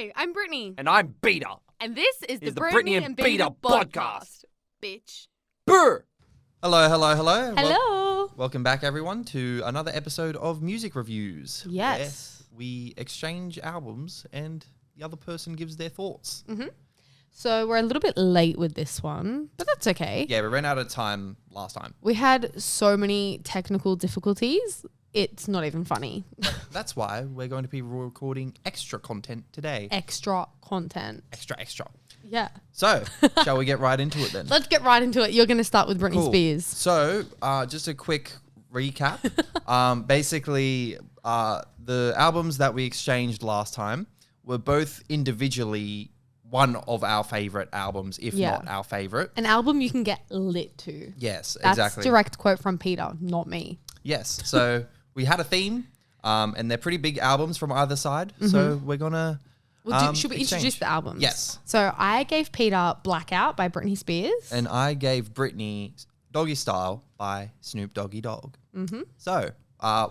Hi, I'm Brittany. And I'm Beter. And this is the Brittany and Beter podcast. Bitch. Brr! Hello, hello, hello. Hello. Welcome back, everyone, to another episode of Music Reviews. Yes. Where we exchange albums and the other person gives their thoughts. Mm-hmm. So we're a little bit late with this one, but that's okay. Yeah, we ran out of time last time. We had so many technical difficulties. It's not even funny. That's why we're going to be recording extra content today. Extra content. Extra. Yeah. So, shall we get right into it then? Let's get right into it. You're going to start with Britney Cool. Spears. So, just a quick recap. Basically, the albums that we exchanged last time were both individually one of our favorite albums, if not our favorite. An album you can get lit to. Yes, That's exactly. direct quote from Peter, not me. Yes. So we had a theme, and they're pretty big albums from either side. Mm-hmm. So we're gonna. Should we introduce the albums? Yes. So I gave Peter Blackout by Britney Spears. And I gave Brittany Doggystyle by Snoop Dogg. Mm-hmm. So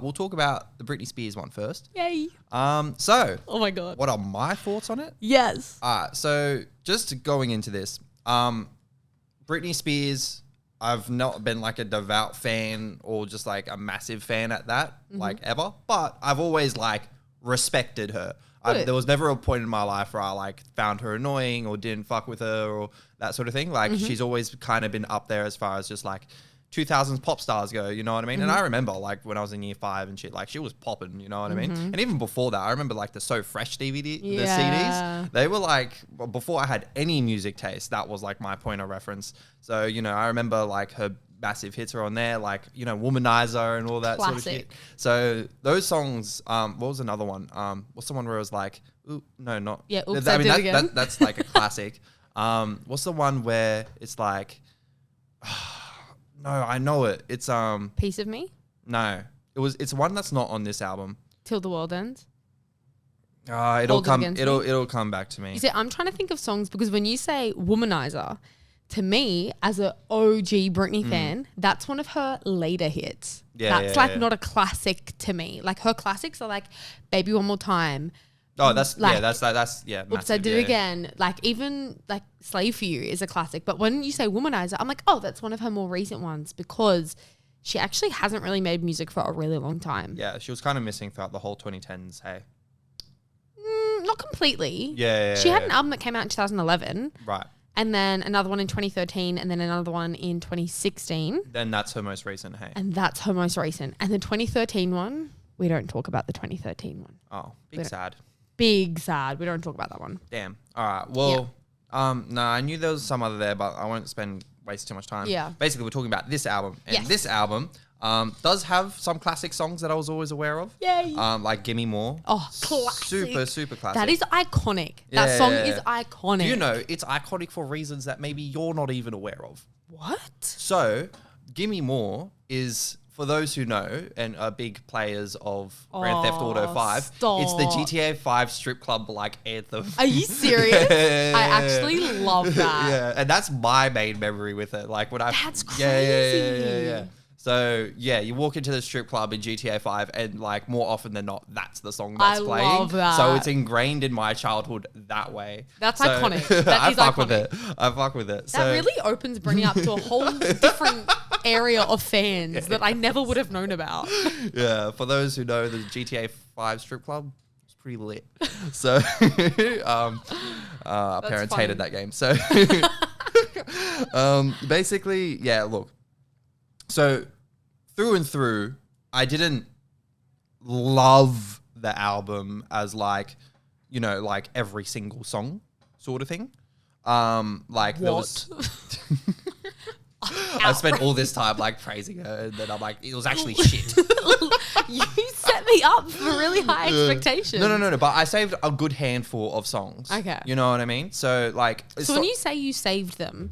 we'll talk about the Britney Spears one first. Yay. So. Oh my God. What are my thoughts on it? Yes. So just going into this, Britney Spears, I've not been like a devout fan or just like a massive fan at that, like ever, but I've always like respected her. There was never a point in my life where I like found her annoying or didn't fuck with her or that sort of thing. Like she's always kind of been up there as far as just like 2000s pop stars go, you know what I mean? And I remember like when I was in year 5 and shit, like she was popping, you know what I mean? And even before that, I remember like the So Fresh DVD, the CDs, they were like, before I had any music taste, that was like my point of reference. So, you know, I remember like her massive hits are on there, like, you know, Womanizer and all that sort of shit. So those songs, what was another one? What's the one where it was like, ooh, no, not. Yeah, oops, I did it again. That's like a classic. What's the one where it's like, no, I know it. It's Piece of Me? No. It's one that's not on this album. Till the World Ends? It'll come back to me. You see, I'm trying to think of songs because when you say Womanizer, to me, as an OG Britney fan, that's one of her later hits. That's not a classic to me. Like her classics are like Baby One More Time. Oh, that's like, massive. Oops, I Did It Again. Like even like Slave For You is a classic. But when you say Womanizer, I'm like, oh, that's one of her more recent ones because she actually hasn't really made music for a really long time. Yeah, she was kind of missing throughout the whole 2010s, hey? Not completely. Yeah. She had an album that came out in 2011. Right. And then another one in 2013 and then another one in 2016. Then that's her most recent, hey? And that's her most recent. And the 2013 one, we don't talk about the 2013 one. Oh, big sad. Big sad. We don't talk about that one. Damn. All right. Well, no, I knew there was some other there, but I won't waste too much time. Yeah. Basically, we're talking about this album. And this album does have some classic songs that I was always aware of. Yay. Like Gimme More. Oh, classic. Super classic. That is iconic. That song is iconic. Do you know, it's iconic for reasons that maybe you're not even aware of. What? So, Gimme More is, for those who know and are big players of Grand Theft Auto 5, stop. it's the GTA 5 strip club like anthem. Are you serious? I actually love that. Yeah, and that's my main memory with it. Like when That's crazy. Yeah. So yeah, you walk into the strip club in GTA 5 and like more often than not, that's the song that's playing. I love that. So it's ingrained in my childhood that way. That's iconic. That I is fuck iconic. I fuck with it. That really opens Britney up to a whole different area of fans that I never would have known about. Yeah, for those who know, the GTA 5 strip club is pretty lit. So parents hated that game. So basically, yeah, look. So through and through, I didn't love the album as like, you know, like every single song sort of thing. Like there was I spent all this time like praising her and then I'm like, it was actually shit. You set me up for really high expectations. No. But I saved a good handful of songs. Okay. You know what I mean? So like... So when you say you saved them,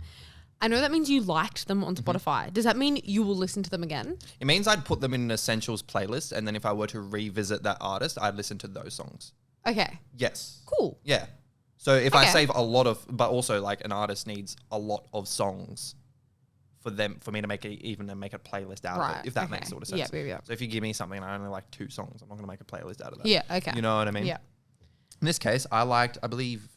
I know that means you liked them on Spotify. Does that mean you will listen to them again? It means I'd put them in an essentials playlist and then if I were to revisit that artist, I'd listen to those songs. Okay. Yes. Cool. Yeah. So if I save a lot of... But also like an artist needs a lot of songs for me to make a playlist out of it, if that makes sort of sense. Yeah. So if you give me something and I only like 2 songs, I'm not going to make a playlist out of that. Yeah, okay. You know what I mean? Yeah. In this case, I liked, I believe,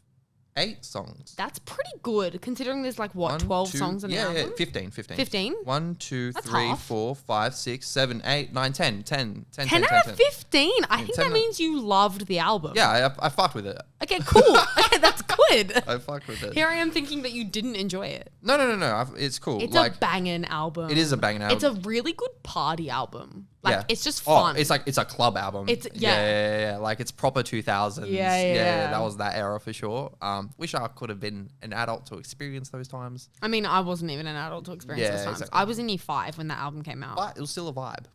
8 songs. That's pretty good considering there's like what 12 songs in the album. Yeah, 15. 15? 1, 2, That's 3, half. 4, 5, 6, 7, 8, 9, 10. 10 out of 15. I think 10 that means you loved the album. Yeah, I fucked with it. Okay, cool. Okay, that's good. I fucked with it. Here I am thinking that you didn't enjoy it. No. It's cool. It's like, a banging album. It is a banging album. It's a really good party album. Like, yeah. it's just fun. It's a club album. Yeah. Like, it's proper 2000s. Yeah. That was that era for sure. Wish I could have been an adult to experience those times. I mean, I wasn't even an adult to experience those times. Exactly. I was in year 5 when that album came out. But it was still a vibe.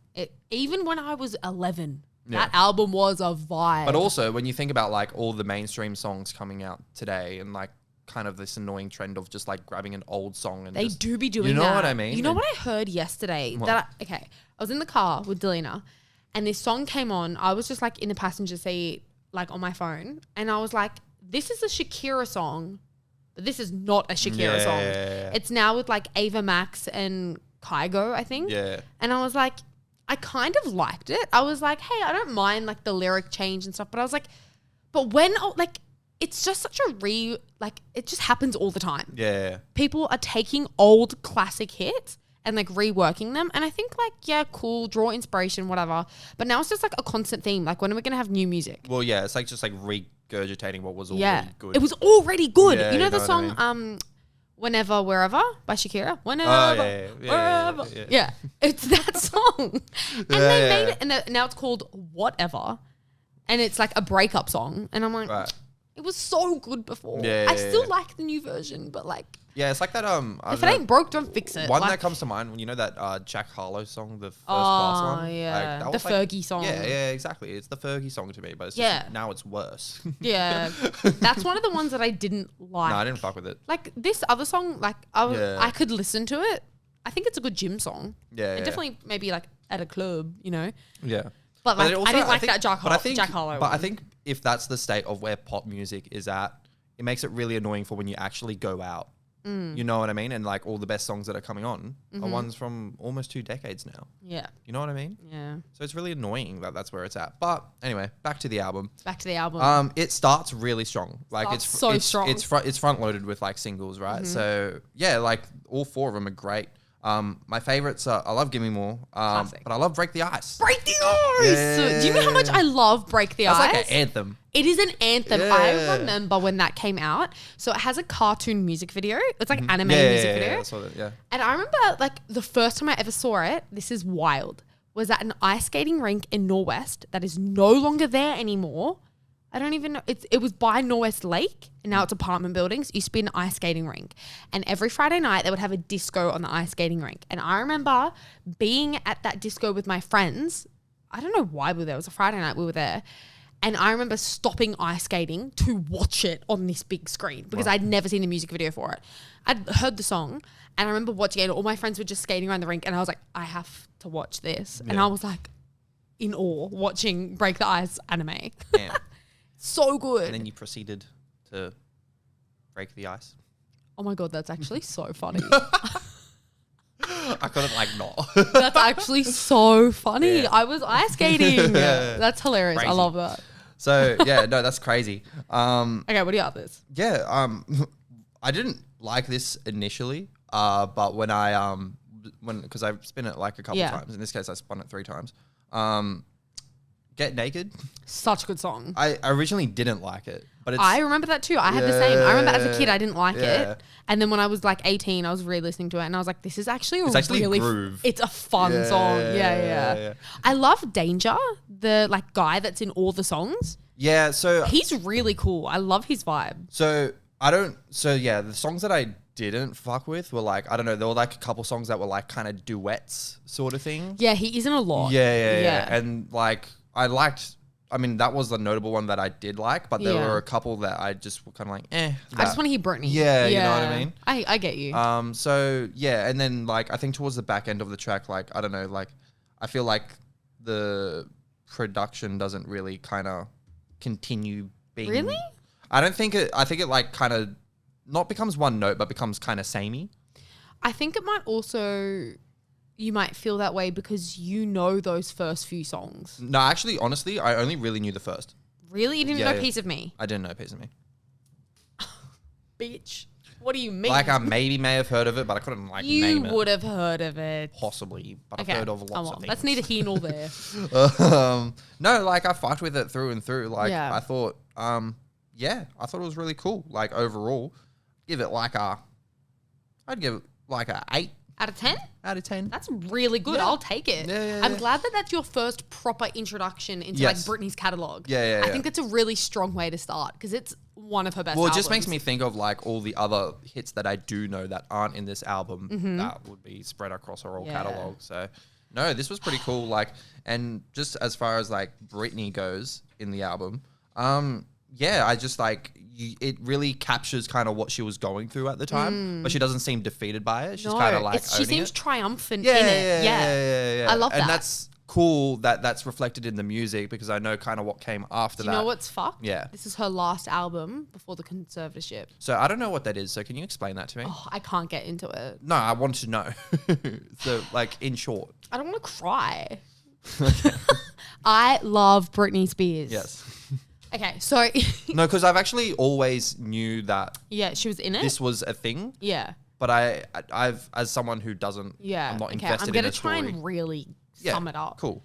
Even when I was 11, that album was a vibe. But also, when you think about like all the mainstream songs coming out today and like kind of this annoying trend of just like grabbing an old song and they just, do be doing that. You know what I mean? You know what I heard yesterday? What? I was in the car with Delina and this song came on. I was just like in the passenger seat, like on my phone. And I was like, this is a Shakira song, but this is not a Shakira song. It's now with like Ava Max and Kygo, I think. Yeah. And I was like, I kind of liked it. I was like, hey, I don't mind like the lyric change and stuff. But I was like, but when like, it's just such a it just happens all the time. Yeah. People are taking old classic hits and like reworking them. And I think like, yeah, cool, draw inspiration, whatever. But now it's just like a constant theme. Like, when are we going to have new music? Well, yeah, it's like just like regurgitating what was already good. It was already good. Yeah, you know the what song, I mean? Whenever, Wherever by Shakira? Whenever, Wherever. Yeah. It's that song. And they made it, and now it's called Whatever. And it's like a breakup song. And I'm like, it was so good before. I still like the new version, but like, yeah, it's like that. If it ain't broke, don't fix it. One that comes to mind, you know that Jack Harlow song, the first class one. Yeah, like, the Fergie song. Yeah, exactly. It's the Fergie song to me, but it's just, now it's worse. Yeah, that's one of the ones that I didn't like. No, I didn't fuck with it. Like this other song, like I could listen to it. I think it's a good gym song. Yeah, definitely maybe like at a club, you know. Yeah. But like, I didn't like that Jack Harlow. But I think if that's the state of where pop music is at, it makes it really annoying for when you actually go out. You know what I mean? And like all the best songs that are coming on are ones from almost 2 decades now. Yeah. You know what I mean? Yeah. So it's really annoying that that's where it's at. But anyway, back to the album. It starts really strong. Like it's strong. It's front loaded with like singles, right? So yeah, like all 4 of them are great. My favorites are, I love Gimme More, but I love Break the Ice. Break the Ice! Yeah. Do you know how much I love Break the Ice? It's like an anthem. It is an anthem. Yeah. I remember when that came out. So it has a cartoon music video. It's like anime music video. I saw that, yeah. And I remember like the first time I ever saw it, this is wild, was at an ice skating rink in Norwest that is no longer there anymore. I don't even know. It was by Norwest Lake and now it's apartment buildings. It used to be an ice skating rink. And every Friday night they would have a disco on the ice skating rink. And I remember being at that disco with my friends. I don't know why we were there. It was a Friday night we were there. And I remember stopping ice skating to watch it on this big screen because I'd never seen the music video for it. I'd heard the song and I remember watching it and all my friends were just skating around the rink and I was like, I have to watch this. Yeah. And I was like in awe watching Break the Ice anime. Yeah. So good. And then you proceeded to break the ice. Oh my God, that's actually so funny. I couldn't like not. That's actually so funny. Yeah. I was ice skating. That's hilarious. Crazy. I love that. So yeah, no, that's crazy. Okay, what are your others? Yeah, I didn't like this initially, but when because I've spun it like a couple times. In this case, I spun it 3 times. Get Naked. Such a good song. I originally didn't like it, but I remember that too. I had the same. I remember as a kid, I didn't like it. And then when I was like 18, I was re-listening to it and I was like, this is actually really groove. It's a fun song. Yeah. I love Danger, the like guy that's in all the songs. Yeah, so he's really cool. I love his vibe. So the songs that I didn't fuck with were like, I don't know, there were like a couple songs that were like kind of duets sort of thing. Yeah, he isn't a lot. Yeah. And like that was the notable one that I did like, but there were a couple that I just were kind of like, I just want to hear Brittany. Yeah, you know what I mean? I get you. So yeah, and then like, I think towards the back end of the track, like, I don't know, like, I feel like the production doesn't really kind of continue being... Really? I think it like kind of not becomes one note, but becomes kind of samey. I think it might also... You might feel that way because you know those first few songs. No, actually, honestly, I only really knew the first. Really? You didn't know Piece of Me? I didn't know Piece of Me. Bitch. What do you mean? Like I maybe may have heard of it, but I couldn't name it. You would have heard of it. Possibly, but I've heard of lots of things. That's neither here nor there. No, like I fucked with it through and through. Like I thought, I thought it was really cool. Like overall, I'd give it like a 8 out of 10? Out of 10. That's really good. I'll take it. I'm glad that that's your first proper introduction into like Britney's catalog. I think that's a really strong way to start because it's one of her best albums. Well, it just makes me think of like all the other hits that I do know that aren't in this album that would be spread across her whole catalog. So no, this was pretty cool. Like, and just as far as like Britney goes in the album, I just like it really captures kind of what she was going through at the time, but she doesn't seem defeated by it. She's kind of like she seems triumphant in it. Yeah. I love that. And that's cool that that's reflected in the music because I know kind of what came after that. Do you know what's fucked? Yeah. This is her last album before the conservatorship. So I don't know what that is. So can you explain that to me? Oh, I can't get into it. No, I want to know. So like in short. I don't want to cry. I love Britney Spears. Yes. Okay, so no, because I've actually always knew that. Yeah, she was in it. This was a thing. Yeah. But I've as someone who doesn't. Yeah. I'm not invested in the story. I'm gonna try and really sum it up. Cool.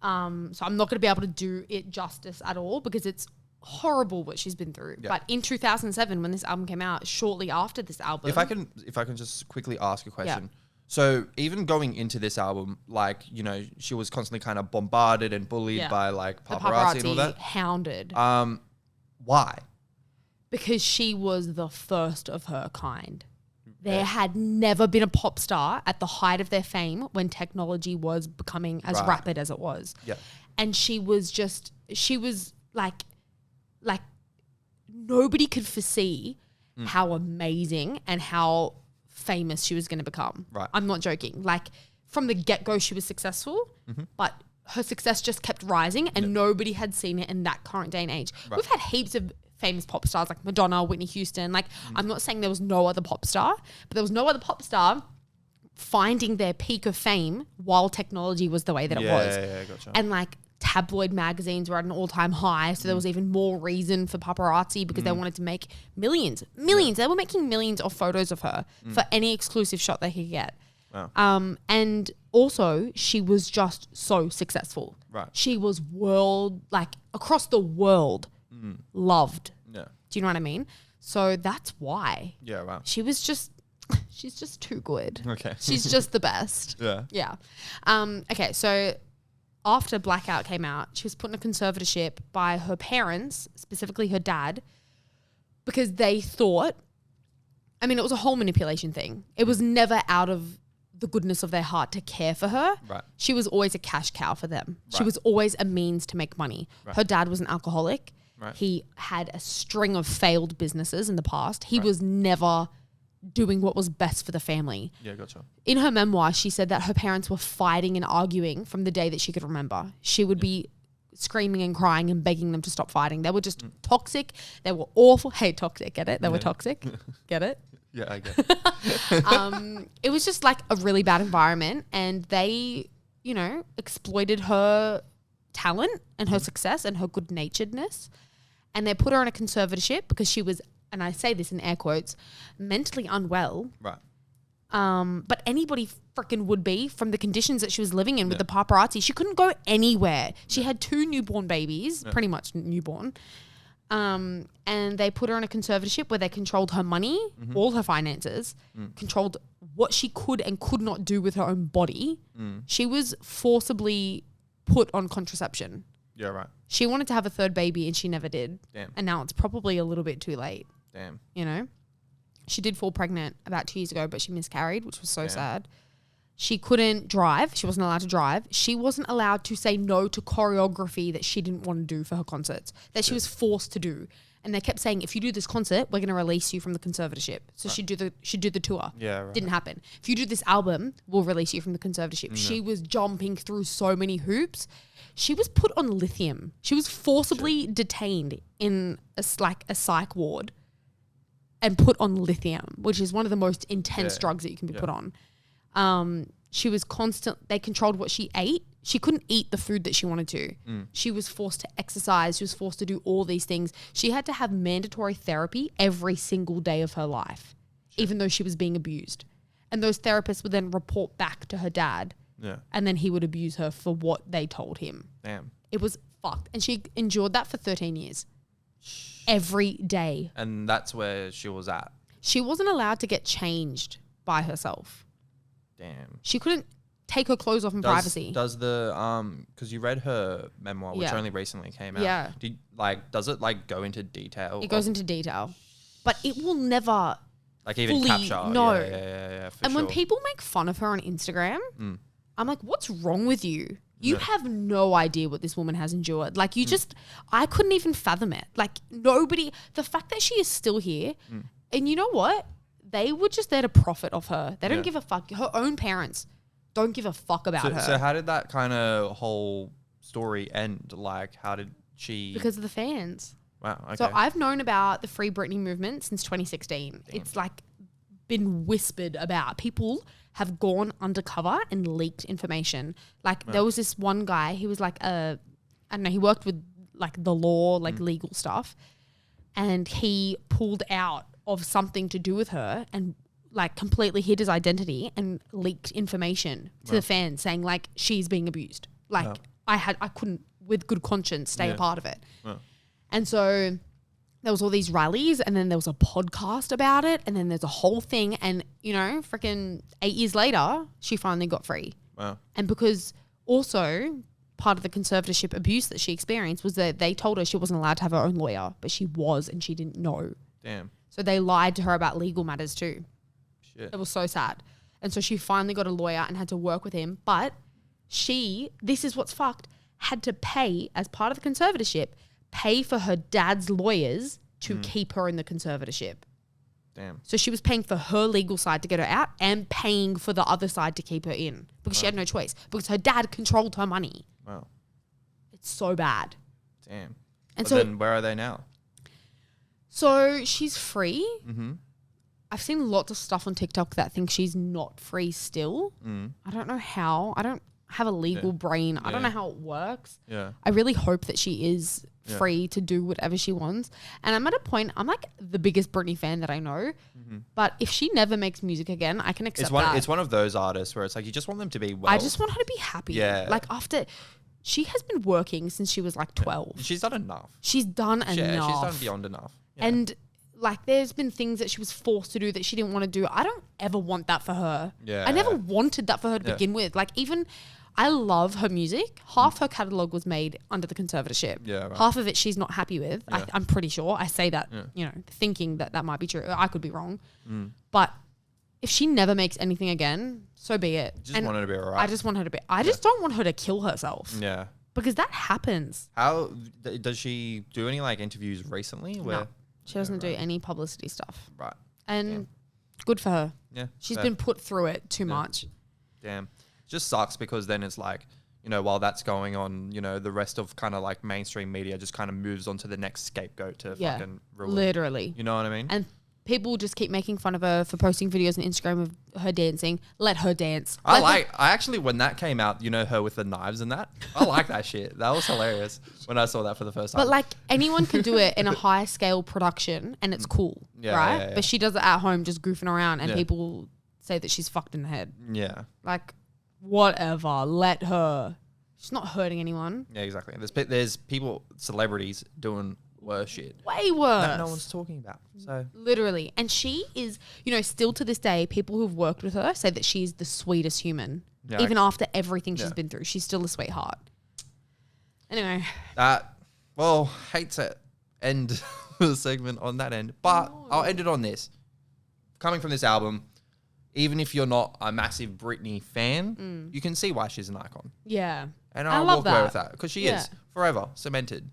So I'm not gonna be able to do it justice at all because it's horrible what she's been through. Yeah. But in 2007, when this album came out, shortly after this album, if I can just quickly ask a question. Yeah. So even going into this album, like, you know, she was constantly kind of bombarded and bullied by like paparazzi and all that. Hounded. Why? Because she was the first of her kind. There had never been a pop star at the height of their fame when technology was becoming as rapid as it was. Yeah. And she was like nobody could foresee how amazing and how famous she was going to become. Right. I'm not joking. Like from the get-go she was successful, but her success just kept rising and nobody had seen it in that current day and age. Right. We've had heaps of famous pop stars like Madonna, Whitney Houston. Like I'm not saying there was no other pop star, but there was no other pop star finding their peak of fame while technology was the way that it was. Yeah, gotcha. And like tabloid magazines were at an all-time high, so there was even more reason for paparazzi because they wanted to make millions. They were making millions of photos of her for any exclusive shot they could get. Wow. And also she was just so successful. Right. She was across the world loved. Yeah. Do you know what I mean? So that's why. Yeah, wow. She's just too good. Okay. She's just the best. Yeah. Yeah. Okay, so after Blackout came out, she was put in a conservatorship by her parents, specifically her dad, because they thought, I mean, it was a whole manipulation thing. It was never out of the goodness of their heart to care for her. Right. She was always a cash cow for them. Right. She was always a means to make money. Right. Her dad was an alcoholic. Right. He had a string of failed businesses in the past. He was never doing what was best for the family. Yeah, gotcha. In her memoir, she said that her parents were fighting and arguing from the day that she could remember. She would be screaming and crying and begging them to stop fighting. They were just toxic. They were awful. Hey, toxic, get it? They were toxic. Get it? Yeah, I get it. It was just like a really bad environment, and they, you know, exploited her talent and her success and her good-naturedness, and they put her in a conservatorship because she was, and I say this in air quotes, mentally unwell. Right. But anybody freaking would be from the conditions that she was living in with the paparazzi. She couldn't go anywhere. She had 2 newborn babies, pretty much newborn. And they put her in a conservatorship where they controlled her money, all her finances, controlled what she could and could not do with her own body. She was forcibly put on contraception. Yeah, right. She wanted to have a 3rd baby and she never did. Damn. And now it's probably a little bit too late. Damn. You know? She did fall pregnant about 2 years ago, but she miscarried, which was so sad. She couldn't drive. She wasn't allowed to drive. She wasn't allowed to say no to choreography that she didn't want to do for her concerts, that she was forced to do. And they kept saying, if you do this concert, we're going to release you from the conservatorship. So she'd do the tour. Yeah, right. Didn't happen. If you do this album, we'll release you from the conservatorship. She was jumping through so many hoops. She was put on lithium. She was forcibly detained in a psych ward and put on lithium, which is one of the most intense drugs that you can be put on. She was they controlled what she ate. She couldn't eat the food that she wanted to. She was forced to exercise. She was forced to do all these things. She had to have mandatory therapy every single day of her life, even though she was being abused. And those therapists would then report back to her dad. Yeah. And then he would abuse her for what they told him. Damn. It was fucked. And she endured that for 13 years. Every day. And that's where she was at. She wasn't allowed to get changed by herself. Damn. She couldn't take her clothes off in privacy. Does the because you read her memoir, which only recently came out. Yeah. Does it like go into detail? It goes into detail. But it will never like even fully, capture. no. Yeah. And when people make fun of her on Instagram, I'm like, what's wrong with you? You have no idea what this woman has endured. Like I couldn't even fathom it. Like the fact that she is still here, and you know what? They were just there to profit off her. They don't give a fuck. Her own parents don't give a fuck about her. So how did that kind of whole story end? Like how did she... Because of the fans. Wow, okay. So I've known about the Free Britney movement since 2016. Damn. It's like been whispered about. People have gone undercover and leaked information. Like there was this one guy, he was like I don't know, he worked with like the law, like legal stuff. And he pulled out of something to do with her and like completely hid his identity and leaked information to the fans saying like she's being abused. Like I couldn't with good conscience stay a part of it. And so there was all these rallies and then there was a podcast about it and then there's a whole thing and freaking 8 years later she finally got free. Wow. And because also part of the conservatorship abuse that she experienced was that they told her she wasn't allowed to have her own lawyer, but she was and she didn't know. Damn. So they lied to her about legal matters too. Shit. It was so sad. And so she finally got a lawyer and had to work with him. But this is what's fucked, had to pay, as part of the conservatorship, pay for her dad's lawyers to keep her in the conservatorship. Damn. So she was paying for her legal side to get her out and paying for the other side to keep her in because she had no choice because her dad controlled her money. Wow. It's so bad. Damn. And so then where are they now? So she's free. Mm-hmm. I've seen lots of stuff on TikTok that think she's not free still. I don't know how. I don't have a legal brain. I don't know how it works. Yeah. I really hope that she is free to do whatever she wants. And I'm at a point, I'm like the biggest Britney fan that I know. But if she never makes music again, I can accept that. It's one of those artists where it's like you just want them to be well. I just want her to be happy. Yeah. Like she has been working since she was like 12. She's done enough. She's done enough. Yeah, she's done beyond enough. Yeah. And like there's been things that she was forced to do that she didn't want to do. I don't ever want that for her. Yeah. I never wanted that for her to begin with. Like even I love her music. Half her catalogue was made under the conservatorship. Yeah, right. Half of it she's not happy with. Yeah. I'm pretty sure. I say that, thinking that might be true. I could be wrong. But if she never makes anything again, so be it. Just want her to be alright. I just want her to be. I just don't want her to kill herself. Yeah. Because that happens. How does she do any like interviews recently? No, she doesn't do any publicity stuff. Right. And good for her. Yeah. She's been put through it too much. Damn. Just sucks because then it's like, while that's going on, the rest of kind of like mainstream media just kind of moves on to the next scapegoat to fucking ruin. Literally. You know what I mean? And people just keep making fun of her for posting videos on Instagram of her dancing. Let her dance. I actually, when that came out, her with the knives and that, I like that shit. That was hilarious when I saw that for the first time. But like anyone can do it in a high scale production and it's cool, right? Yeah. But she does it at home just goofing around and people say that she's fucked in the head. Yeah. Like, whatever. Let her. She's not hurting anyone. Yeah, exactly. There's people, celebrities doing worse shit. Way worse. That no one's talking about. So literally. And she is, still to this day, people who've worked with her say that she's the sweetest human. Yeah, even after everything she's been through. She's still a sweetheart. Anyway. Hate to end the segment on that end, but I'll end it on this. Coming from this album, even if you're not a massive Britney fan, you can see why she's an icon. Yeah. And I'll walk away with that because she is forever cemented.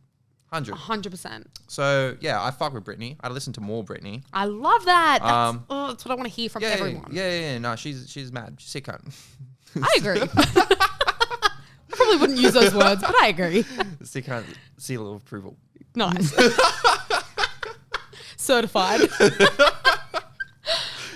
100%. So, yeah, I fuck with Britney. I listen to more Britney. I love that. That's what I want to hear from everyone. Yeah. No, she's mad. She's sick cunt. I agree. I probably wouldn't use those words, but I agree. Sick cunt, seal of approval. Nice. Certified.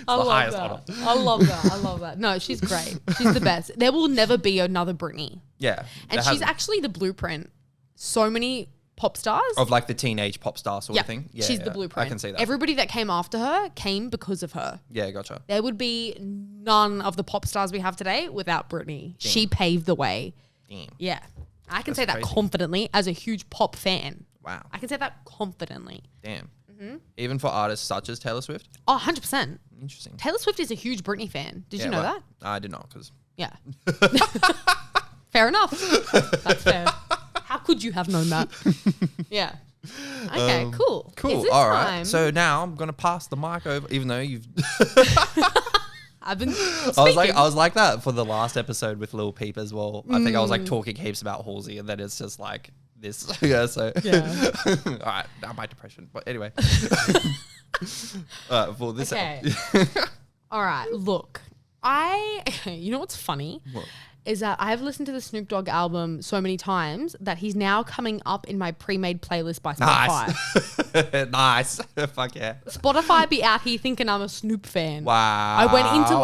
I love highest that. honor. I love that. I love that. No, she's great. She's the best. There will never be another Britney. Yeah. And she's actually the blueprint. So many pop stars. Of like the teenage pop star sort of thing. Yeah, she's the blueprint. I can see that. Everybody that came after her came because of her. Yeah, gotcha. There would be none of the pop stars we have today without Britney. Damn. She paved the way. Damn. Yeah. I can That's say that crazy. confidently as a huge pop fan. Wow. I can say that confidently. Damn. Even for artists such as Taylor Swift? Oh, 100%. Interesting. Taylor Swift is a huge Britney fan. Did you know that? I did not, because... Yeah. Fair enough. That's fair. How could you have known that? Yeah. Okay, cool. Cool. Is it All right. time? So now I'm going to pass the mic over, even though you've... I've been I was like that for the last episode with Lil Peep as well. I think I was like talking heaps about Halsey, and then it's just like this. Yeah, so all right, now my depression. But anyway, for this, Okay. All right. Look, you know what's funny? What? Is that I've listened to the Snoop Dogg album so many times that he's now coming up in my pre-made playlist by Spotify. Nice. Fuck yeah. Spotify be out here thinking I'm a Snoop fan. Wow. I went into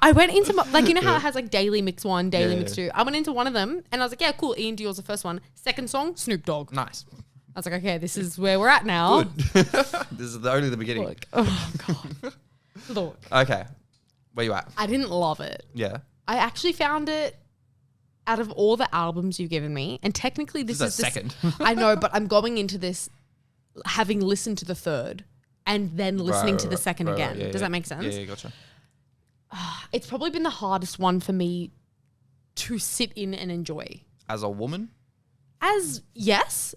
I went into like, you know how it has like daily mix 1, daily Yeah, mix yeah. 2. I went into one of them and I was like, yeah, cool. Ian Dior's the first one. Second song, Snoop Dogg. Nice. I was like, okay, this is where we're at now. Good. This is only the beginning. Look, oh God. Look, Okay. Where you at? I didn't love it. Yeah. I actually found it out of all the albums you've given me, and technically this is a second. I know, but I'm going into this having listened to the third and then listening to the second again. Yeah, Does yeah. that make sense? Yeah, gotcha. It's probably been the hardest one for me to sit in and enjoy. As a woman? Yes,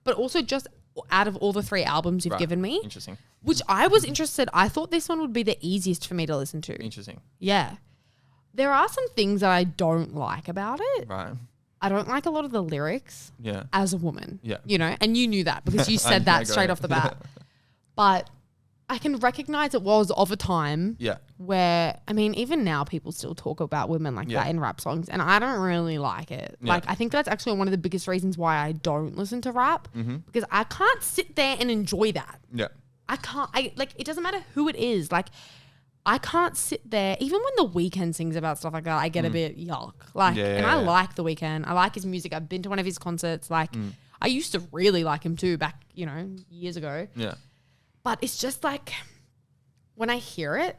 but also just out of all the 3 albums you've given me, Interesting. which I was interested. I thought this one would be the easiest for me to listen to. Interesting. Yeah. There are some things that I don't like about it. Right. I don't like a lot of the lyrics Yeah. as a woman. Yeah. You know, and you knew that because you said that straight off the bat. But I can recognize it was of a time Yeah. where, I mean, even now people still talk about women like that in rap songs, and I don't really like it. Yeah. Like, I think that's actually one of the biggest reasons why I don't listen to rap, because I can't sit there and enjoy that. Yeah. I can't, it doesn't matter who it is. Like, I can't sit there, even when The Weeknd sings about stuff like that, I get a bit yuck. Like, and I like The Weeknd. I like his music. I've been to one of his concerts. Like, I used to really like him too back, years ago. Yeah. But it's just like, when I hear it,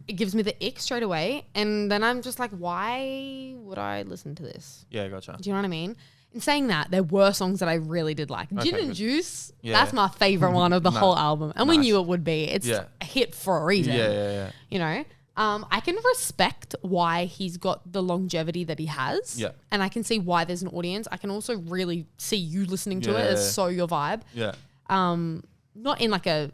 it gives me the ick straight away. And then I'm just like, why would I listen to this? Yeah, gotcha. Do you know what I mean? In saying that, there were songs that I really did like. Gin and good. Juice, Yeah. that's my favorite one of the whole album. And we Nice. knew it would be. It's a hit for a reason. Yeah. You know? I can respect why he's got the longevity that he has. Yeah. And I can see why there's an audience. I can also really see you listening to it Yeah. as so your vibe. Yeah. Not in like a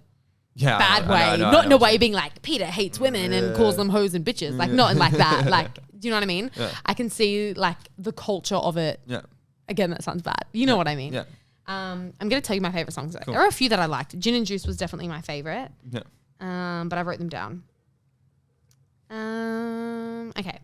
Yeah. bad way. I know Not in a what way being like, Peter hates women and calls them hoes and bitches. Like, not in like that. Like, do you know what I mean? Yeah. I can see like the culture of it. Yeah. Again, that sounds bad. You know what I mean? Yeah. I'm going to tell you my favorite songs. Cool. There are a few that I liked. Gin and Juice was definitely my favorite. Yeah. But I wrote them down. Okay.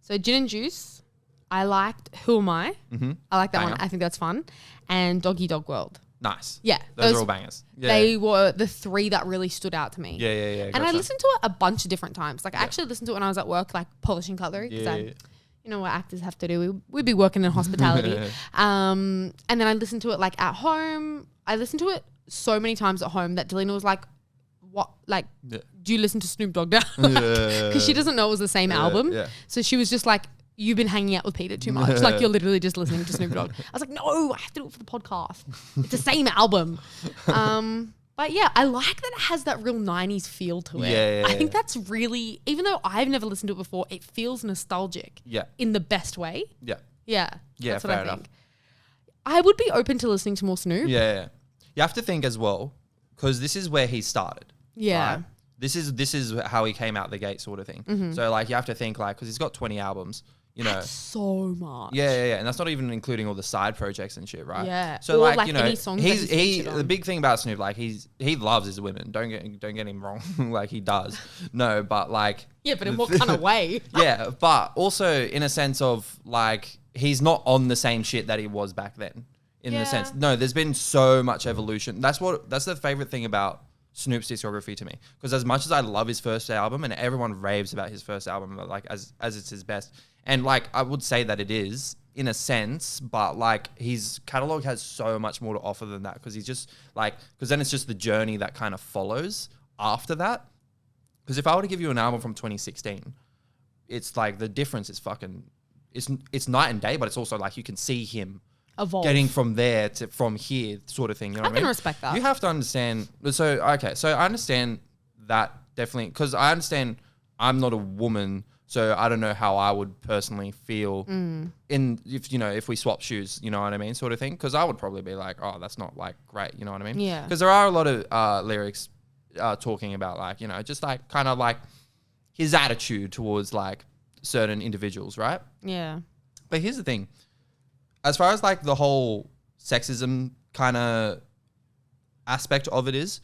So Gin and Juice, I liked Who Am I? Mm-hmm. I like that one. Banger. I think that's fun. And Doggy Dog World. Nice. Yeah. Those are all bangers. Yeah. They were the 3 that really stood out to me. Yeah. And I listened to it a bunch of different times. Like I actually listened to it when I was at work, like polishing cutlery. Because you know what actors have to do. We'd be working in hospitality. And then I listened to it like at home. I listened to it so many times at home that Delina was like, what, like, do you listen to Snoop Dogg now? Because she doesn't know it was the same album. Yeah. So she was just like, you've been hanging out with Peter too much. Like you're literally just listening to Snoop Dogg. I was like, no, I have to do it for the podcast. It's the same album. But yeah, I like that it has that real 90s feel to it. Yeah. I think that's really, even though I've never listened to it before, it feels nostalgic. Yeah. In the best way. Yeah. Yeah. Yeah, That's what I fair think. enough. I would be open to listening to more Snoop. Yeah. You have to think as well, because this is where he started. Yeah. Right? This is how he came out the gate, sort of thing. Mm-hmm. So like you have to think like, because he's got 20 albums, you know. That's so much. Yeah, and that's not even including all the side projects and shit, right? Yeah. So Or, like, like, you know, any songs that he's he featured on. the big thing about Snoop, like he loves his women. Don't get him wrong, like he does. No, but like. Yeah, but in what kind of way? Yeah, but also in a sense of like he's not on the same shit that he was back then. In the sense, no, there's been so much evolution. That's the favorite thing about Snoop's discography to me. Because as much as I love his first album, and everyone raves about his first album, like as it's his best, and like I would say that it is in a sense, but like his catalog has so much more to offer than that, because he's just like, because then it's just the journey that kind of follows after that. Because if I were to give you an album from 2016, it's like the difference is fucking, it's night and day, but it's also like you can see him evolve, getting from there to from here sort of thing. You know what I mean? I can respect that. You have to understand. So I understand that definitely, because I understand I'm not a woman, so I don't know how I would personally feel if we swap shoes, you know what I mean, sort of thing. Because I would probably be like, oh, that's not like great, you know what I mean? Yeah. Because there are a lot of lyrics talking about like, you know, just like kind of like his attitude towards like certain individuals, right? Yeah. But here's the thing. As far as like the whole sexism kind of aspect of it is,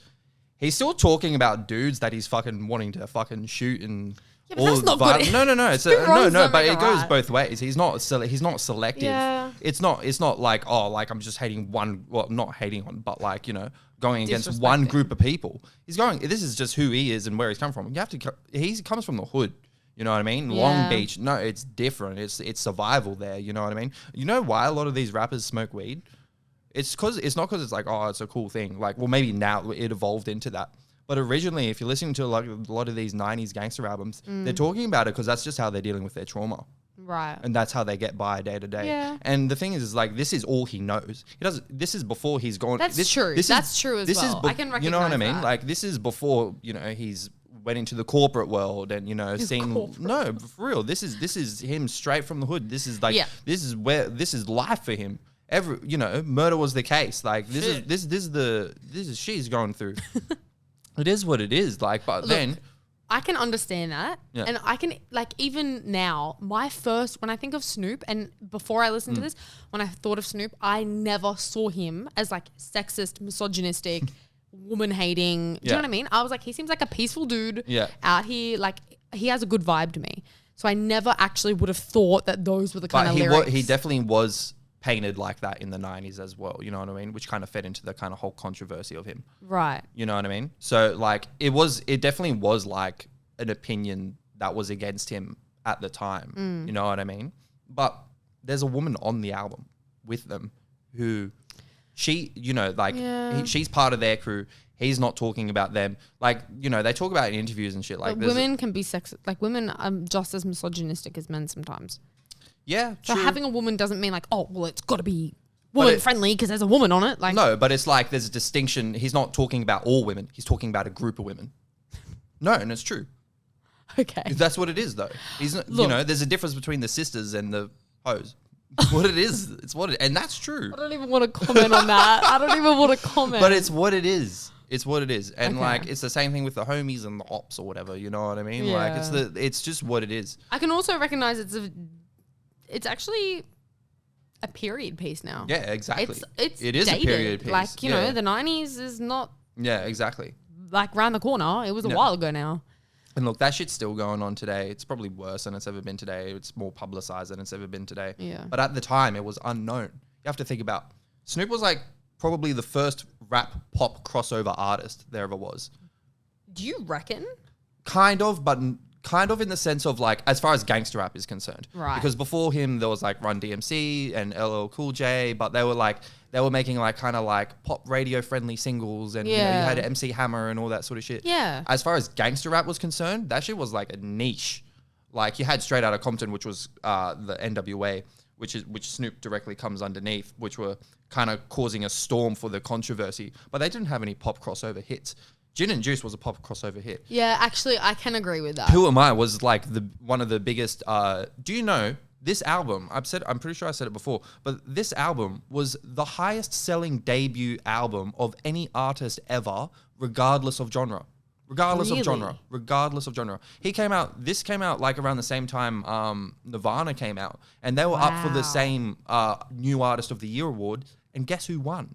he's still talking about dudes that he's fucking wanting to fucking shoot and yeah, but that's not good. No. It's but it goes both ways. He's not selective. Yeah. It's not like, oh, like I'm just hating one. Well, not hating on, but like, you know, going against one group of people. He's going. This is just who he is and where he's come from. You have to. He comes from the hood. You know what I mean? Yeah. Long Beach. No, it's different. It's survival there. You know what I mean? You know why a lot of these rappers smoke weed? It's not because it's like, oh, it's a cool thing. Like, well, maybe now it evolved into that. But originally, if you're listening to like a lot of these 90s gangster albums, they're talking about it because that's just how they're dealing with their trauma. Right. And that's how they get by day to day. Yeah. And the thing is like, this is all he knows. He does. This is before he's gone. That's true. That's true as well. I can recognize. You know what I mean? That. Like, this is before, you know, he's went into the corporate world and, you know, no, for real. This is him straight from the hood. This is like, this is life for him. You know, murder was the case. Like, this is she's going through. It is what it is. Like, but then I can understand that. Yeah. And I can, like, even now, when I think of Snoop, and before I listened to this, when I thought of Snoop, I never saw him as like sexist, misogynistic, woman hating. Do you know what I mean? I was like, he seems like a peaceful dude out here. Like, he has a good vibe to me. So I never actually would have thought that those were the kind of lyrics. He definitely was painted like that in the 90s as well, you know what I mean? Which kind of fed into the kind of whole controversy of him. Right. You know what I mean? So like it definitely was like an opinion that was against him at the time. You know what I mean? But there's a woman on the album with them who she, you know, like she's part of their crew. He's not talking about them. Like, you know, they talk about it in interviews and shit. Like, women can be sexist. Like, women are just as misogynistic as men sometimes. Yeah, so having a woman doesn't mean like, oh, well, it's got to be woman friendly because there's a woman on it. Like, no, but it's like there's a distinction. He's not talking about all women. He's talking about a group of women. No, and it's true. Okay, that's what it is, though. He's not, you know, there's a difference between the sisters and the hoes. What it is, it's what it, and that's true. I don't even want to comment on that. I don't even want to comment. But it's what it is. It's what it is, and like it's the same thing with the homies and the ops or whatever. You know what I mean? Yeah. Like it's just what it is. I can also recognize it's actually a period piece now. Yeah, exactly. It is dated. A period piece. Like, you know, the 90s is not... Yeah, exactly. Like, round the corner. It was a while ago now. And look, that shit's still going on today. It's probably worse than it's ever been today. It's more publicized than it's ever been today. Yeah. But at the time, it was unknown. You have to think about... Snoop was like probably the first rap pop crossover artist there ever was. Do you reckon? Kind of, but... Kind of in the sense of like, as far as gangster rap is concerned. Right. Because before him, there was like Run DMC and LL Cool J, but they were making like kind of like pop radio friendly singles and you know, you had MC Hammer and all that sort of shit. Yeah. As far as gangster rap was concerned, that shit was like a niche. Like you had Straight Outta Compton, which was the NWA, which Snoop directly comes underneath, which were kind of causing a storm for the controversy, but they didn't have any pop crossover hits. Gin and Juice was a pop crossover hit. Yeah, actually, I can agree with that. Who Am I was like one of the biggest. Do you know this album? I'm pretty sure I said it before, but this album was the highest selling debut album of any artist ever, regardless of genre. Regardless of genre. This came out like around the same time Nirvana came out, and they were up for the same New Artist of the Year award. And guess who won?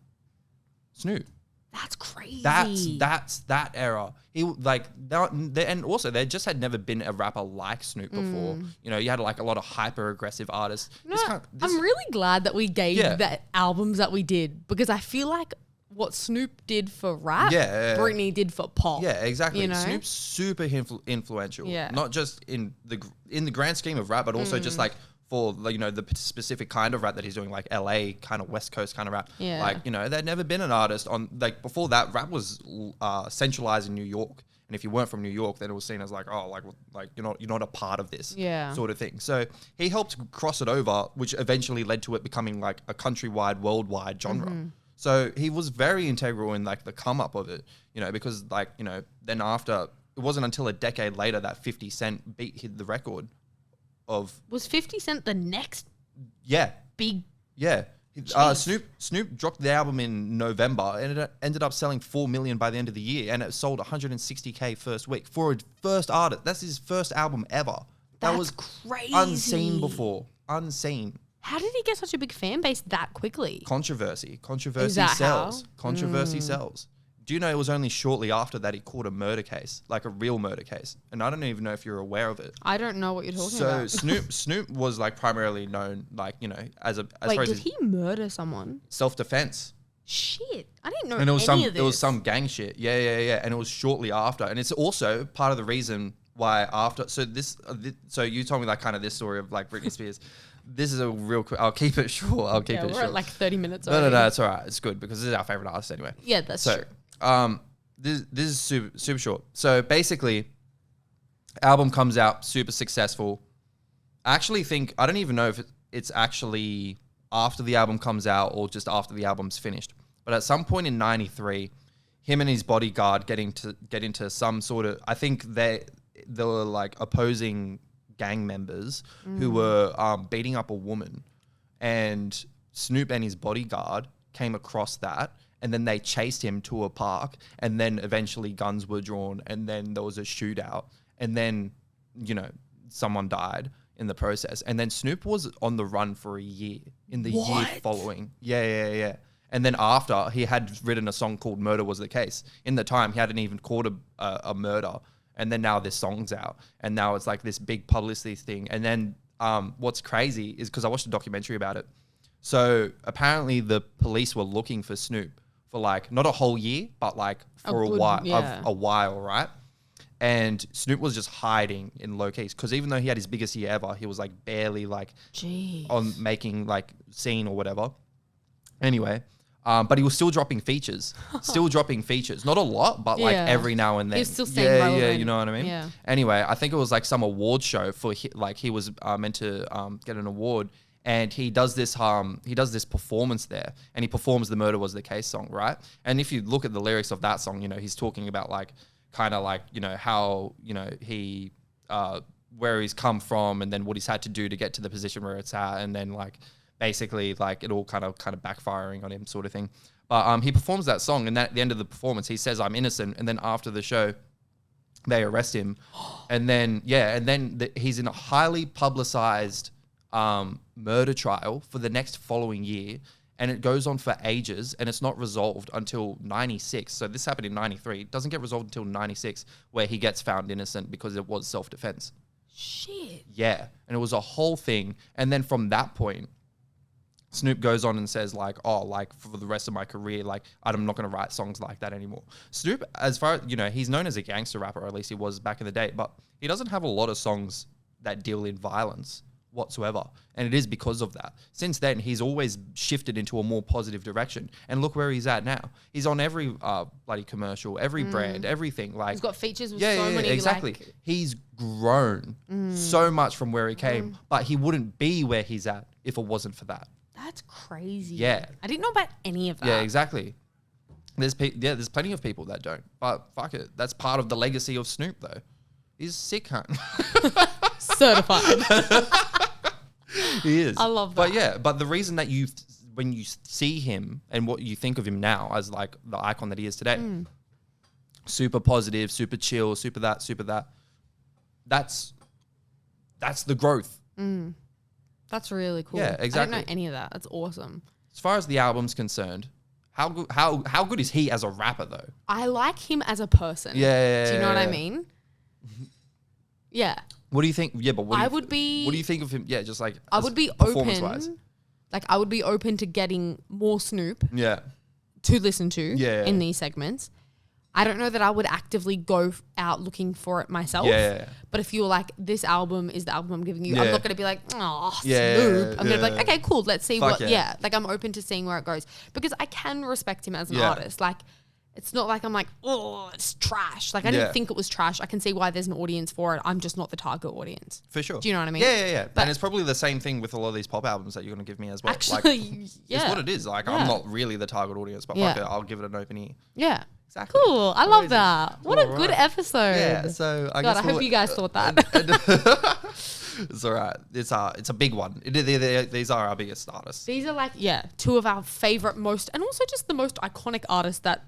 Snoop. That's crazy. That's that era. He like and also there just had never been a rapper like Snoop before. You know, you had like a lot of hyper aggressive artists. I'm really glad that we gave the albums that we did, because I feel like what Snoop did for rap, Britney did for pop. Yeah, exactly. You know? Snoop's super influential. Yeah. Not just in the grand scheme of rap, but also just like for the specific kind of rap that he's doing, like LA kind of West Coast kind of rap. Yeah. Like, there'd never been an artist on, like, before that, rap was centralized in New York. And if you weren't from New York, then it was seen as like, oh, like you're not a part of this sort of thing. So he helped cross it over, which eventually led to it becoming like a countrywide, worldwide genre. So he was very integral in like the come up of it, because like, then after, it wasn't until a decade later that 50 Cent beat hit the record of. Was 50 Cent the next big? Yeah. Snoop dropped the album in November and it ended up selling 4 million by the end of the year, and it sold 160K first week for a first artist. That's his first album ever. That was crazy. Unseen before. Unseen. How did he get such a big fan base that quickly? Controversy. Controversy Is that sells. how? Controversy sells. Do you know it was only shortly after that he caught a murder case, like a real murder case? And I don't even know if you're aware of it. I don't know what you're talking about. So Snoop was like primarily known, like, as Wait, far as did he murder someone? Self-defense. Shit, I didn't know And any of this. It was some gang shit. Yeah. And it was shortly after. And it's also part of the reason why after. So so you told me like kind of this story of like Britney Spears. This is a real quick. I'll keep it short. We're at like 30 minutes. No, it's all right. It's good because this is our favorite artist anyway. Yeah, that's true. This is super short. So basically, album comes out, super successful. I don't even know if it's actually after the album comes out or just after the album's finished. But at some point in '93, him and his bodyguard get into some sort of. I think they were like opposing gang members who were beating up a woman, and Snoop and his bodyguard came across that. And then they chased him to a park, and then eventually guns were drawn, and then there was a shootout, and then, someone died in the process. And then Snoop was on the run for a year, in the year following. Yeah. And then after, he had written a song called Murder Was the Case. In the time, he hadn't even caught a murder. And then now this song's out, and now it's like this big publicity thing. And then what's crazy is, because I watched a documentary about it. So apparently the police were looking for Snoop for like not a whole year, but like for a while, right? And Snoop was just hiding in low keys because even though he had his biggest year ever, he was like barely like on making like scene or whatever. Anyway, but he was still dropping features, not a lot, but like every now and then. He's still staying relevant. Yeah, you know what I mean? Yeah. Anyway, I think it was like some award show for he was meant to get an award. And he does this performance there, and he performs the Murder Was the Case song, right? And if you look at the lyrics of that song, he's talking about like, kind of like, how, he, where he's come from, and then what he's had to do to get to the position where it's at, and then like, basically like it all kind of backfiring on him sort of thing. But he performs that song, and at the end of the performance, he says, "I'm innocent," and then after the show, they arrest him, and then he's in a highly publicized murder trial for the next following year, and it goes on for ages, and it's not resolved until 96. So this happened in 93. It doesn't get resolved until 96, where he gets found innocent because it was self-defense. Shit. Yeah, and it was a whole thing. And then from that point, Snoop goes on and says like, oh, like for the rest of my career, like I'm not going to write songs like that anymore. Snoop, as far as, he's known as a gangster rapper, or at least he was back in the day, but he doesn't have a lot of songs that deal in violence whatsoever, and it is because of that. Since then, he's always shifted into a more positive direction, and look where he's at now. He's on every bloody commercial, every brand, everything. Like he's got features with so many. Exactly. Like, he's grown so much from where he came, but he wouldn't be where he's at if it wasn't for that. That's crazy. Yeah, I didn't know about any of that. Yeah, exactly. There's plenty of people that don't, but fuck it. That's part of the legacy of Snoop, though. He's sick, cunt. Certified. He is. I love that. But the reason that when you see him and what you think of him now as like the icon that he is today, super positive, super chill, super that, that's the growth. That's really cool. Yeah, exactly. I didn't know any of that. That's awesome. As far as the album's concerned, how good is he as a rapper though? I like him as a person. Yeah. Do you know what I mean? Yeah. What do you think? Yeah, but what do you think of him? Yeah, just like I would be open. Like I would be open to getting more Snoop. Yeah. to listen to in these segments. I don't know that I would actively go out looking for it myself. But if you're like, this album is the album I'm giving you, I'm not going to be like, oh, Snoop. I'm going to be like, okay, cool. Let's see like I'm open to seeing where it goes because I can respect him as an artist. Like, it's not like I'm like, oh, it's trash. Like, I didn't think it was trash. I can see why there's an audience for it. I'm just not the target audience. For sure. Do you know what I mean? Yeah. But, and it's probably the same thing with a lot of these pop albums that you're going to give me as well. Actually, like, it's what it is. Like, I'm not really the target audience, but fuck it, I'll give it an open ear. Yeah. Exactly. Cool. I love that. What a good episode. Yeah. So I hope you guys thought that. It's all right. It's a big one. These are our biggest artists. These are like, two of our favorite most, and also just the most iconic artists that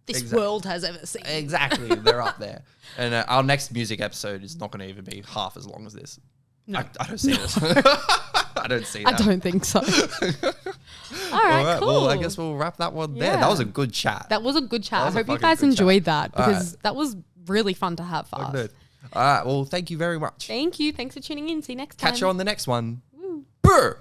this world has ever seen. Exactly. They're up there. And our next music episode is not going to even be half as long as this. No. I don't see this. I don't see that. I don't think so. All right, cool. Well, I guess we'll wrap that one there. That was a good chat. That was a good chat. I hope you guys enjoyed that because that was really fun to have for us. All right. Well, thank you very much. Thank you. Thanks for tuning in. See you next time. Catch you on the next one. Woo. Brr.